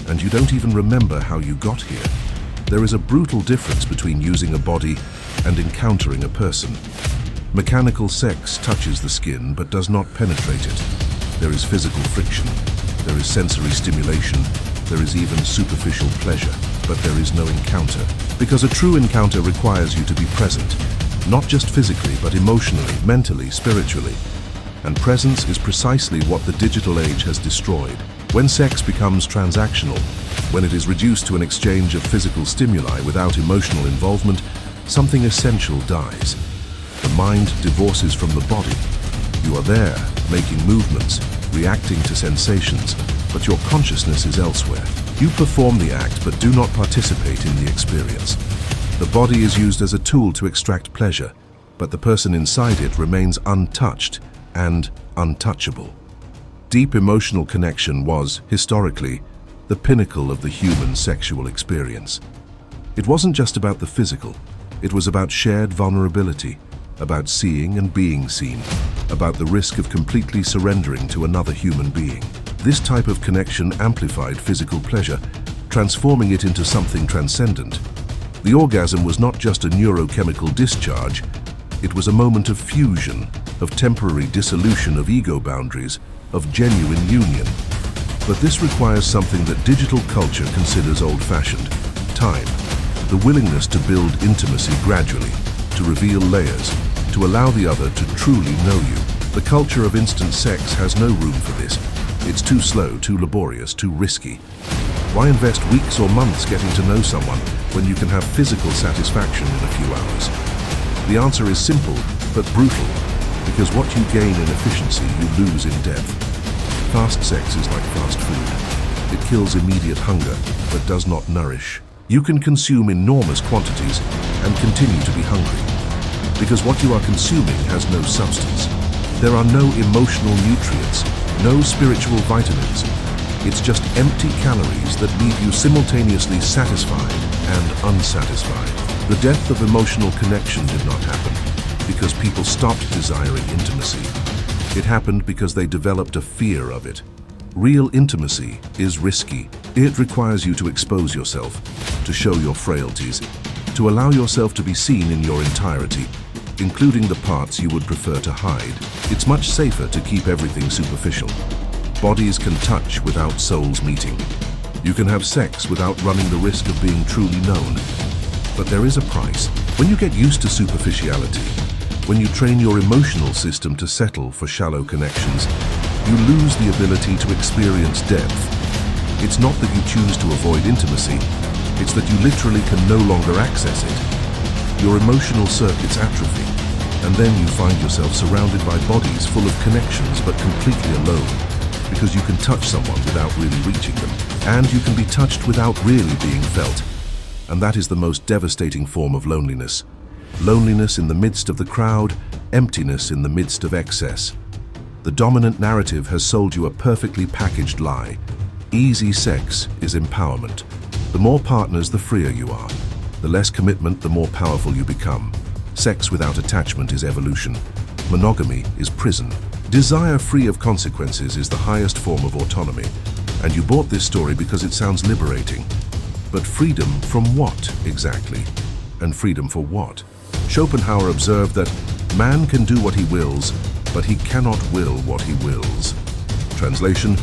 and you don't even remember how you got here. There is a brutal difference between using a body and encountering a person. Mechanical sex touches the skin but does not penetrate it. There is physical friction, there is sensory stimulation, there is even superficial pleasure, but there is no encounter. Because a true encounter requires you to be present, not just physically, but emotionally, mentally, spiritually. And presence is precisely what the digital age has destroyed. When sex becomes transactional, when it is reduced to an exchange of physical stimuli without emotional involvement, something essential dies. The mind divorces from the body. You are there, making movements, reacting to sensations, but your consciousness is elsewhere. You perform the act but do not participate in the experience. The body is used as a tool to extract pleasure, but the person inside it remains untouched and untouchable. Deep emotional connection was, historically, the pinnacle of the human sexual experience. It wasn't just about the physical, it was about shared vulnerability, about seeing and being seen, about the risk of completely surrendering to another human being. This type of connection amplified physical pleasure, transforming it into something transcendent. The orgasm was not just a neurochemical discharge, it was a moment of fusion, of temporary dissolution of ego boundaries, of genuine union. But this requires something that digital culture considers old-fashioned: time, the willingness to build intimacy gradually, to reveal layers, to allow the other to truly know you. The culture of instant sex has no room for this. It's too slow, too laborious, too risky. Why invest weeks or months getting to know someone when you can have physical satisfaction in a few hours? The answer is simple, but brutal, because what you gain in efficiency, you lose in depth. Fast sex is like fast food. It kills immediate hunger, but does not nourish. You can consume enormous quantities and continue to be hungry, because what you are consuming has no substance. There are no emotional nutrients, no spiritual vitamins. It's just empty calories that leave you simultaneously satisfied and unsatisfied. The death of emotional connection did not happen because people stopped desiring intimacy. It happened because they developed a fear of it. Real intimacy is risky. It requires you to expose yourself, to show your frailties, to allow yourself to be seen in your entirety, including the parts you would prefer to hide. It's much safer to keep everything superficial. Bodies can touch without souls meeting. You can have sex without running the risk of being truly known. But there is a price. When you get used to superficiality, when you train your emotional system to settle for shallow connections, you lose the ability to experience depth. It's not that you choose to avoid intimacy, it's that you literally can no longer access it. Your emotional circuits atrophy, and then you find yourself surrounded by bodies full of connections but completely alone, because you can touch someone without really reaching them, and you can be touched without really being felt. And that is the most devastating form of loneliness. Loneliness in the midst of the crowd, emptiness in the midst of excess. The dominant narrative has sold you a perfectly packaged lie. Easy sex is empowerment. The more partners, the freer you are. The less commitment, the more powerful you become. Sex without attachment is evolution. Monogamy is prison. Desire free of consequences is the highest form of autonomy. And you bought this story because it sounds liberating. But freedom from what, exactly? And freedom for what? Schopenhauer observed that man can do what he wills, but he cannot will what he wills. Translation: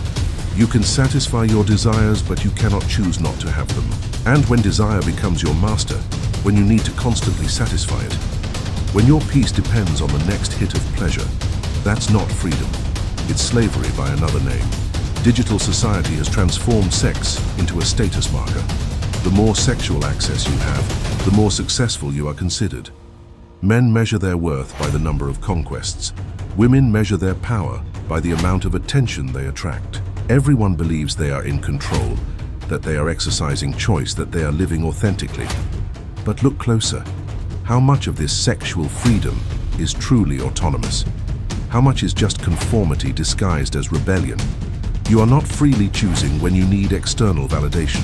you can satisfy your desires, but you cannot choose not to have them. And when desire becomes your master, when you need to constantly satisfy it, when your peace depends on the next hit of pleasure, that's not freedom. It's slavery by another name. Digital society has transformed sex into a status marker. The more sexual access you have, the more successful you are considered. Men measure their worth by the number of conquests. Women measure their power by the amount of attention they attract. Everyone believes they are in control, that they are exercising choice, that they are living authentically. But look closer. How much of this sexual freedom is truly autonomous? How much is just conformity disguised as rebellion? You are not freely choosing when you need external validation.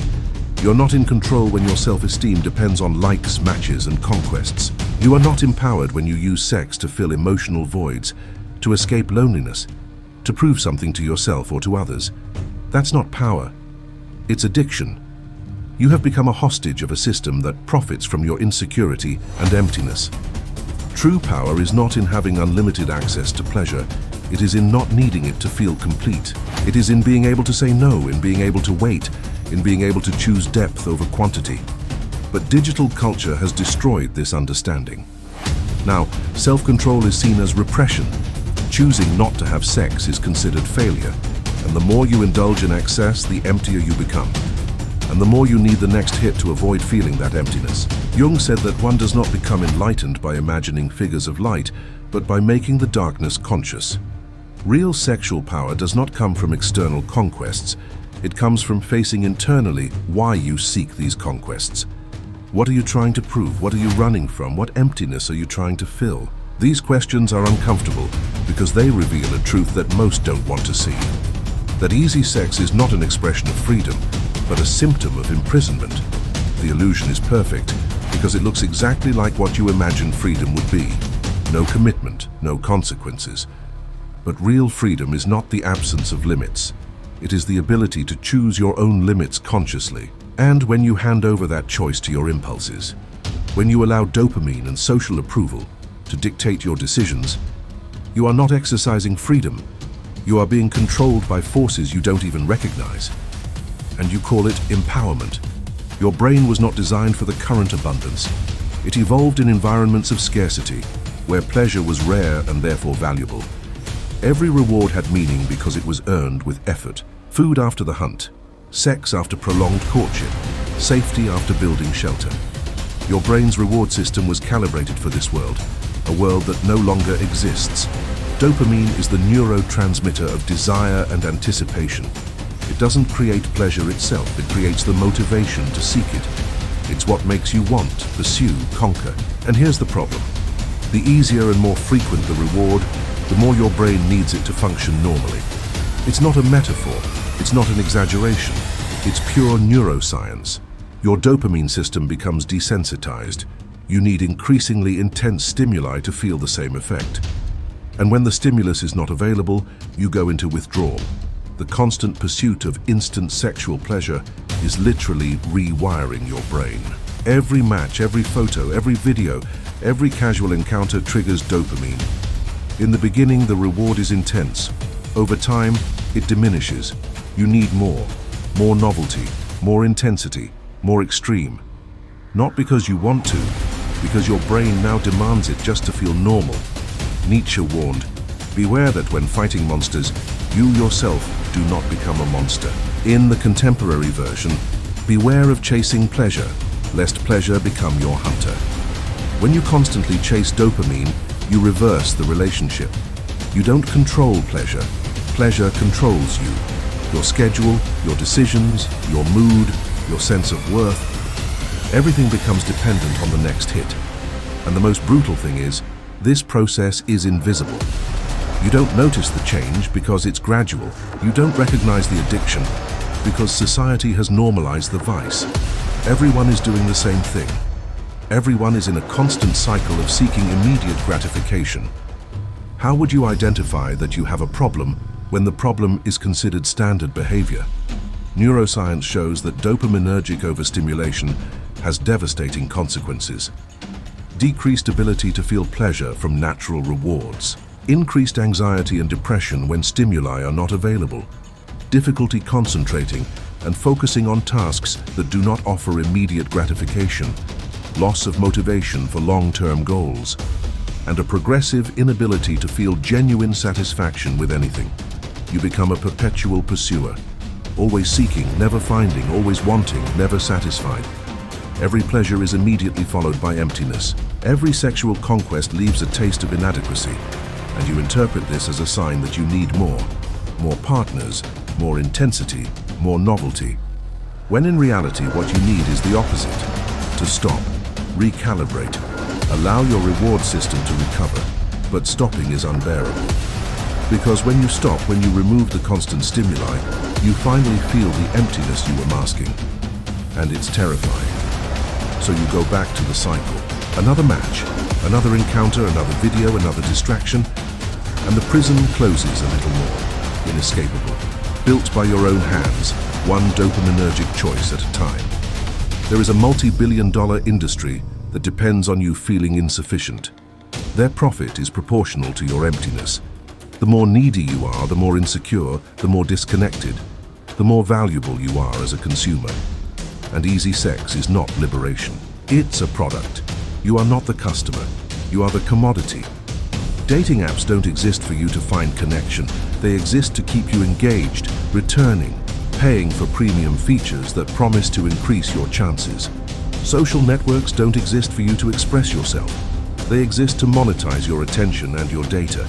You're not in control when your self-esteem depends on likes, matches, and conquests. You are not empowered when you use sex to fill emotional voids, to escape loneliness, to prove something to yourself or to others. That's not power. It's addiction. You have become a hostage of a system that profits from your insecurity and emptiness. True power is not in having unlimited access to pleasure. It is in not needing it to feel complete. It is in being able to say no, in being able to wait, in being able to choose depth over quantity. But digital culture has destroyed this understanding. Now, self-control is seen as repression. Choosing not to have sex is considered failure. And the more you indulge in excess, the emptier you become. And the more you need the next hit to avoid feeling that emptiness. Jung said that one does not become enlightened by imagining figures of light, but by making the darkness conscious. Real sexual power does not come from external conquests. It comes from facing internally why you seek these conquests. What are you trying to prove? What are you running from? What emptiness are you trying to fill? These questions are uncomfortable because they reveal a truth that most don't want to see. That easy sex is not an expression of freedom, but a symptom of imprisonment. The illusion is perfect because it looks exactly like what you imagine freedom would be. No commitment, no consequences. But real freedom is not the absence of limits. It is the ability to choose your own limits consciously. And when you hand over that choice to your impulses, when you allow dopamine and social approval to dictate your decisions, you are not exercising freedom. You are being controlled by forces you don't even recognize. And you call it empowerment. Your brain was not designed for the current abundance. It evolved in environments of scarcity, where pleasure was rare and therefore valuable. Every reward had meaning because it was earned with effort. Food after the hunt, sex after prolonged courtship, safety after building shelter. Your brain's reward system was calibrated for this world, a world that no longer exists. Dopamine is the neurotransmitter of desire and anticipation. It doesn't create pleasure itself, it creates the motivation to seek it. It's what makes you want, pursue, conquer. And here's the problem. The easier and more frequent the reward, the more your brain needs it to function normally. It's not a metaphor, it's not an exaggeration, it's pure neuroscience. Your dopamine system becomes desensitized. You need increasingly intense stimuli to feel the same effect. And when the stimulus is not available, you go into withdrawal. The constant pursuit of instant sexual pleasure is literally rewiring your brain. Every match, every photo, every video, every casual encounter triggers dopamine. In the beginning, the reward is intense. Over time, it diminishes. You need more novelty, more intensity, more extreme. Not because you want to, because your brain now demands it just to feel normal. Nietzsche warned, beware that when fighting monsters, you yourself do not become a monster. In the contemporary version, beware of chasing pleasure, lest pleasure become your hunter. When you constantly chase dopamine, you reverse the relationship. You don't control pleasure. Pleasure controls you. Your schedule, your decisions, your mood, your sense of worth. Everything becomes dependent on the next hit. And the most brutal thing is, this process is invisible. You don't notice the change because it's gradual. You don't recognize the addiction because society has normalized the vice. Everyone is doing the same thing. Everyone is in a constant cycle of seeking immediate gratification. How would you identify that you have a problem when the problem is considered standard behavior? Neuroscience shows that dopaminergic overstimulation has devastating consequences. Decreased ability to feel pleasure from natural rewards. Increased anxiety and depression when stimuli are not available. Difficulty concentrating and focusing on tasks that do not offer immediate gratification. Loss of motivation for long-term goals. And a progressive inability to feel genuine satisfaction with anything. You become a perpetual pursuer. Always seeking, never finding, always wanting, never satisfied. Every pleasure is immediately followed by emptiness. Every sexual conquest leaves a taste of inadequacy, and you interpret this as a sign that you need more partners, more intensity, more novelty. When in reality, what you need is the opposite. To stop, recalibrate, allow your reward system to recover, but stopping is unbearable. Because when you stop, when you remove the constant stimuli, you finally feel the emptiness you were masking. And it's terrifying. So you go back to the cycle. Another match, another encounter, another video, another distraction, and the prison closes a little more, inescapable. Built by your own hands, one dopaminergic choice at a time. There is a multi-billion-dollar industry that depends on you feeling insufficient. Their profit is proportional to your emptiness. The more needy you are, the more insecure, the more disconnected, the more valuable you are as a consumer. And easy sex is not liberation. It's a product. You are not the customer. You are the commodity. Dating apps don't exist for you to find connection. They exist to keep you engaged, returning, paying for premium features that promise to increase your chances. Social networks don't exist for you to express yourself. They exist to monetize your attention and your data.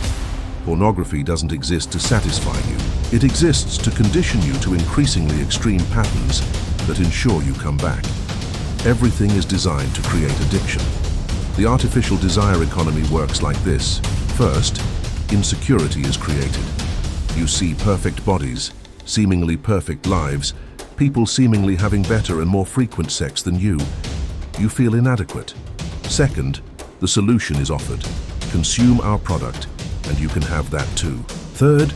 Pornography doesn't exist to satisfy you. It exists to condition you to increasingly extreme patterns that ensure you come back. Everything is designed to create addiction. The artificial desire economy works like this. First, insecurity is created. You see perfect bodies, seemingly perfect lives, people seemingly having better and more frequent sex than you. You feel inadequate. Second, the solution is offered. Consume our product, and you can have that too. Third,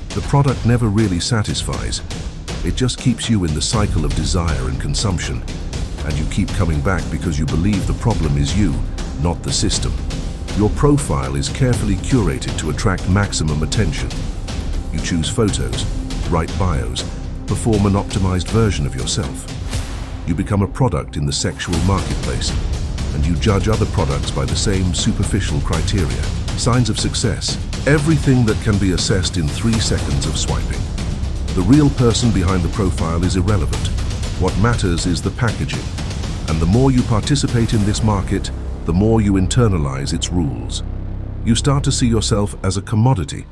the product never really satisfies. It just keeps you in the cycle of desire and consumption, and you keep coming back because you believe the problem is you, not the system. Your profile is carefully curated to attract maximum attention. You choose photos, write bios, perform an optimized version of yourself. You become a product in the sexual marketplace, and you judge other products by the same superficial criteria. Signs of success. Everything that can be assessed in 3 seconds of swiping. The real person behind the profile is irrelevant. What matters is the packaging. And the more you participate in this market, the more you internalize its rules. You start to see yourself as a commodity.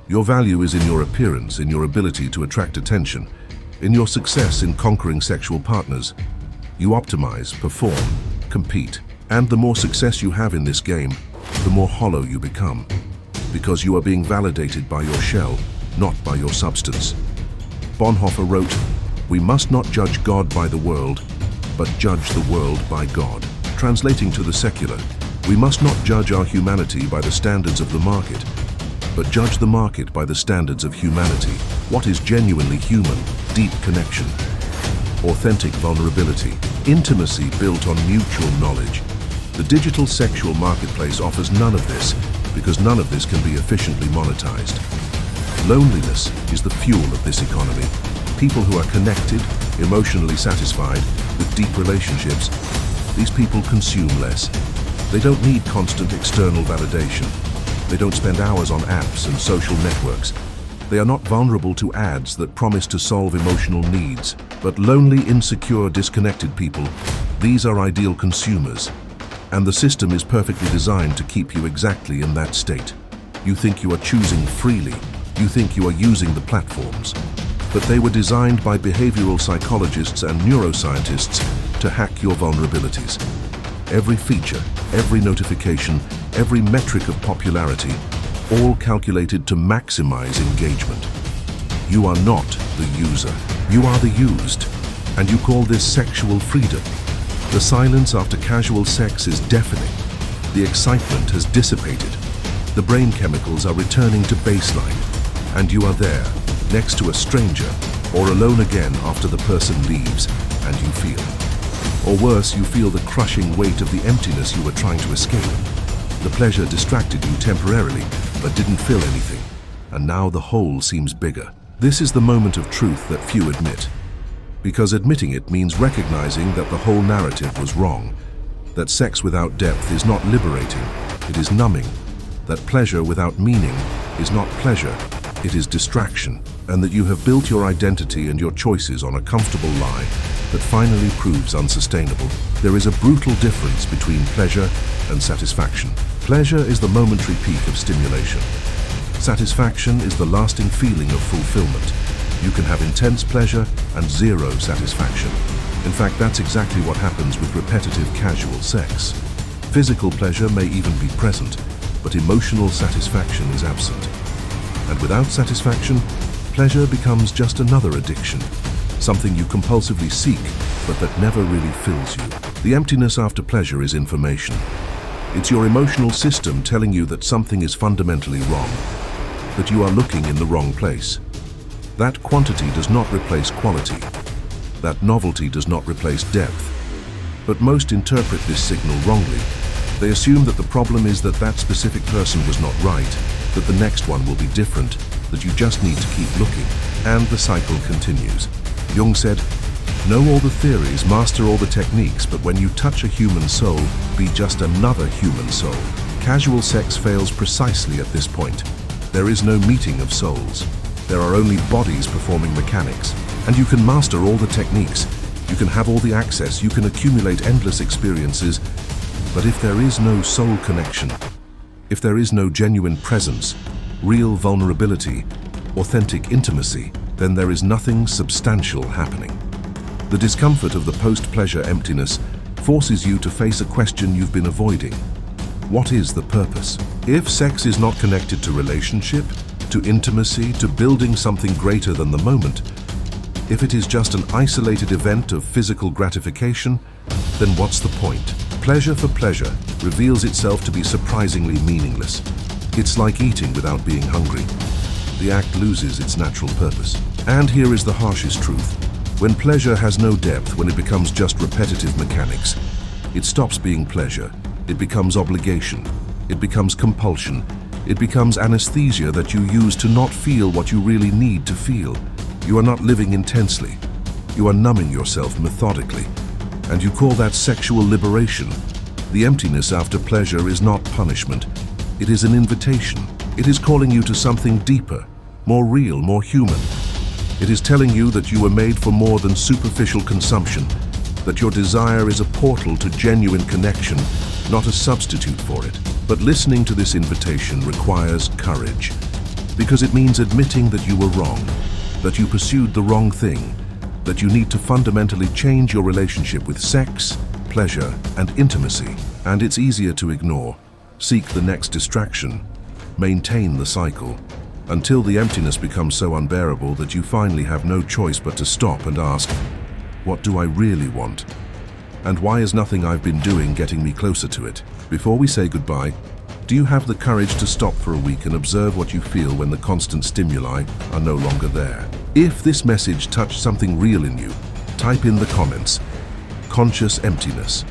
Your value is in your appearance, in your ability to attract attention, in your success in conquering sexual partners. You optimize, perform, compete. And the more success you have in this game, the more hollow you become. Because you are being validated by your shell, not by your substance. Bonhoeffer wrote, "We must not judge God by the world, but judge the world by God." Translating to the secular, we must not judge our humanity by the standards of the market, but judge the market by the standards of humanity. What is genuinely human? Deep connection, authentic vulnerability, intimacy built on mutual knowledge. The digital sexual marketplace offers none of this because none of this can be efficiently monetized. Loneliness is the fuel of this economy. People who are connected, emotionally satisfied, with deep relationships, these people consume less. They don't need constant external validation. They don't spend hours on apps and social networks. They are not vulnerable to ads that promise to solve emotional needs. But lonely, insecure, disconnected people, these are ideal consumers. And the system is perfectly designed to keep you exactly in that state. You think you are choosing freely. You think you are using the platforms. But they were designed by behavioral psychologists and neuroscientists to hack your vulnerabilities. Every feature, every notification, every metric of popularity, all calculated to maximize engagement. You are not the user. You are the used. And you call this sexual freedom. The silence after casual sex is deafening. The excitement has dissipated. The brain chemicals are returning to baseline. And you are there, next to a stranger, or alone again after the person leaves, and you feel. Or worse, you feel the crushing weight of the emptiness you were trying to escape. The pleasure distracted you temporarily, but didn't fill anything, and now the hole seems bigger. This is the moment of truth that few admit. Because admitting it means recognizing that the whole narrative was wrong, that sex without depth is not liberating, it is numbing, that pleasure without meaning is not pleasure, it is distraction, and that you have built your identity and your choices on a comfortable lie that finally proves unsustainable. There is a brutal difference between pleasure and satisfaction. Pleasure is the momentary peak of stimulation. Satisfaction is the lasting feeling of fulfillment. You can have intense pleasure and zero satisfaction. In fact, that's exactly what happens with repetitive casual sex. Physical pleasure may even be present, but emotional satisfaction is absent. And without satisfaction, pleasure becomes just another addiction, something you compulsively seek, but that never really fills you. The emptiness after pleasure is information. It's your emotional system telling you that something is fundamentally wrong, that you are looking in the wrong place. That quantity does not replace quality. That novelty does not replace depth. But most interpret this signal wrongly. They assume that the problem is that that specific person was not right, that the next one will be different, that you just need to keep looking, and the cycle continues. Jung said, "Know all the theories, master all the techniques, but when you touch a human soul, be just another human soul." Casual sex fails precisely at this point. There is no meeting of souls. There are only bodies performing mechanics. And you can master all the techniques. You can have all the access. You can accumulate endless experiences. But if there is no soul connection, if there is no genuine presence, real vulnerability, authentic intimacy, then there is nothing substantial happening. The discomfort of the post-pleasure emptiness forces you to face a question you've been avoiding. What is the purpose? If sex is not connected to relationship, to intimacy, to building something greater than the moment, if it is just an isolated event of physical gratification, then what's the point? Pleasure for pleasure reveals itself to be surprisingly meaningless. It's like eating without being hungry. The act loses its natural purpose. And here is the harshest truth. When pleasure has no depth, when it becomes just repetitive mechanics, it stops being pleasure. It becomes obligation. It becomes compulsion. It becomes anesthesia that you use to not feel what you really need to feel. You are not living intensely. You are numbing yourself methodically. And you call that sexual liberation. The emptiness after pleasure is not punishment. It is an invitation. It is calling you to something deeper, more real, more human. It is telling you that you were made for more than superficial consumption, that your desire is a portal to genuine connection, not a substitute for it. But listening to this invitation requires courage, because it means admitting that you were wrong, that you pursued the wrong thing, that you need to fundamentally change your relationship with sex, pleasure, and intimacy. And it's easier to ignore, seek the next distraction, maintain the cycle, until the emptiness becomes so unbearable that you finally have no choice but to stop and ask, what do I really want? And why is nothing I've been doing getting me closer to it? Before we say goodbye, do you have the courage to stop for a week and observe what you feel when the constant stimuli are no longer there? If this message touched something real in you, type in the comments, conscious emptiness.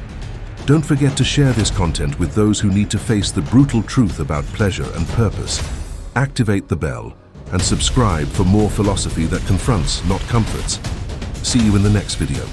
Don't forget to share this content with those who need to face the brutal truth about pleasure and purpose. Activate the bell and subscribe for more philosophy that confronts, not comforts. See you in the next video.